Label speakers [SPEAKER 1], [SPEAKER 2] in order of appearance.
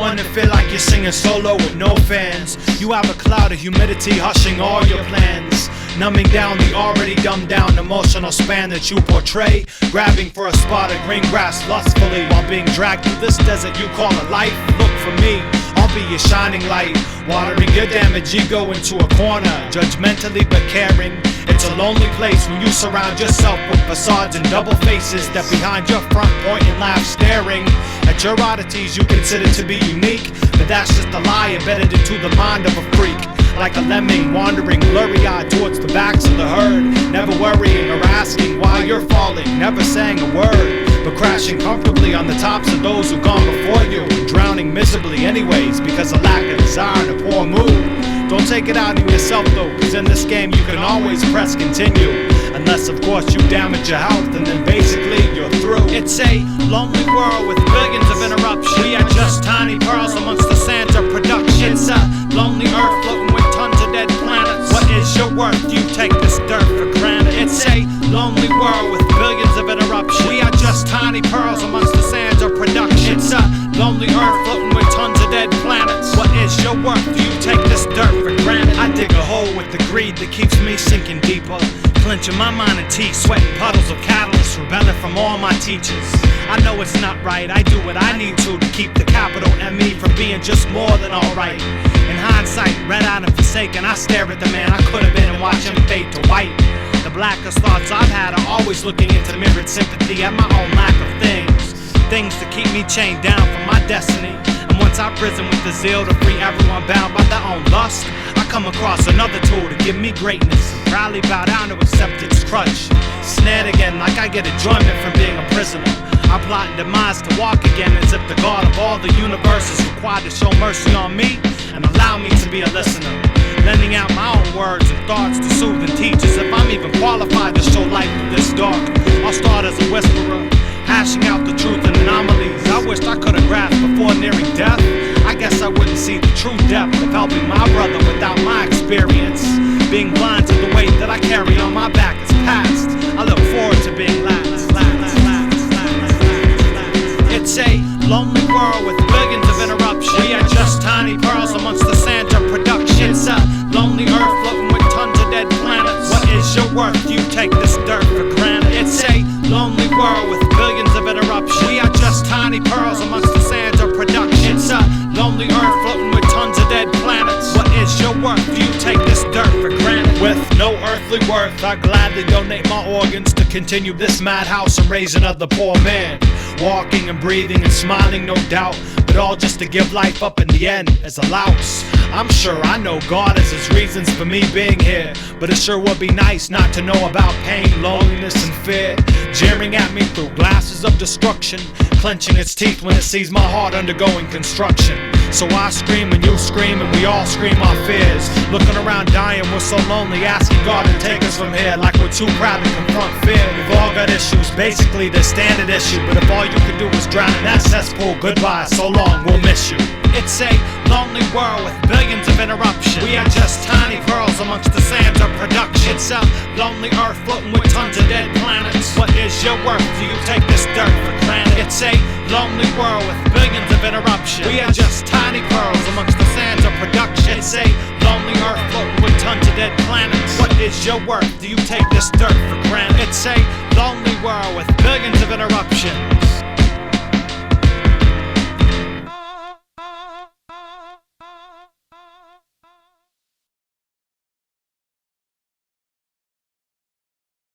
[SPEAKER 1] one to feel like you're singing solo with no fans. You have a cloud of humidity hushing all your plans, numbing down the already dumbed down emotional span that you portray, grabbing for a spot of green grass lustfully while being dragged through this desert you call a life. Look for me, I'll be your shining light, watering your damaged ego into a corner, judgmentally but caring. It's a lonely place when you surround yourself with facades and double faces that behind your front point and laugh, staring at your oddities you consider to be unique, but that's just a lie embedded into the mind of a freak. Like a lemming wandering blurry-eyed towards the backs of the herd, never worrying or asking why you're falling, never saying a word, but crashing comfortably on the tops of those who've gone before you, and drowning miserably anyways because of lack of desire and a poor mood. Don't take it out on yourself though, cause in this game you can always press continue, unless of course you damage your health and then basically you're through. It's a lonely world with billions of interruptions. We are just tiny pearls amongst the sands of production. It's a lonely earth floating with tons of dead planets. What is your worth? You take this dirt for granted. It's a lonely world with billions of interruptions. We are just tiny pearls amongst the sands of production. It's a lonely earth floating with tons of dead planets. What is your worth? You take this dirt for granted. I dig a hole with the greed that keeps me sinking deeper, clenching my mind and teeth, sweating puddles of catalyst, rebelling from all my teachers. I know it's not right, I do what I need to keep the capital M-E from being just more than alright. In hindsight, red-eyed and forsaken, I stare at the man I could have been and watch him fade to white. The blackest thoughts I've had are always looking into mirrored sympathy at my own lack of things to keep me chained down from my destiny. And once I prison with the zeal to free everyone bound by their own lust, I come across another tool to give me greatness, and proudly bow down to accept its crutch. Snared again like I get enjoyment from being a prisoner. I plot and demise to walk again as if the God of all the universe is required to show mercy on me and allow me to be a listener, lending out my own words and thoughts to soothe and teach, as if I'm even qualified to show light through this dark. I'll start as a whisperer, hashing out the truth and anomalies I wished I could have grasped before nearing death. I guess I wouldn't see the true depth of helping my brother without my experience. Being blind to the weight that I carry on my back is past. I look forward to being last. It's a lonely world with billions of interruptions. We are just tiny pearls amongst the sands of production. It's a lonely earth floating with tons of dead planets. What is your worth? You take this dirt for granted. It's a lonely world with billions of interruptions. We are just tiny pearls amongst the sands of production. It's a lonely earth floating with tons of dead planets. What is your worth? You take this dirt for granted. With no earthly worth, I gladly donate my organs to continue this madhouse and raise another poor man. Walking and breathing and smiling, no doubt, but all just to give life up in the end as a louse. I'm sure I know God has his reasons for me being here, but it sure would be nice not to know about pain, loneliness, and fear, jeering at me through glasses of destruction, clenching its teeth when it sees my heart undergoing construction. So I scream and you scream and we all scream our fears, looking around dying, we're so lonely, asking God to take us from here like we're too proud to confront fear. We've all got issues, basically the standard issue, but if all you can do is drown in that cesspool, goodbye, so long, we'll miss you. It's a lonely world with billions of interruptions. We are just tiny pearls amongst the sands of production. It's a lonely earth floating with tons of dead planets. What is your worth? Do you take this dirt for granted? It's a lonely world with billions of interruptions. We are just tiny pearls amongst the sands of production. It's a lonely earth floating with tons of dead planets. What is your worth? Do you take this dirt for granted? It's a lonely world with billions of interruptions.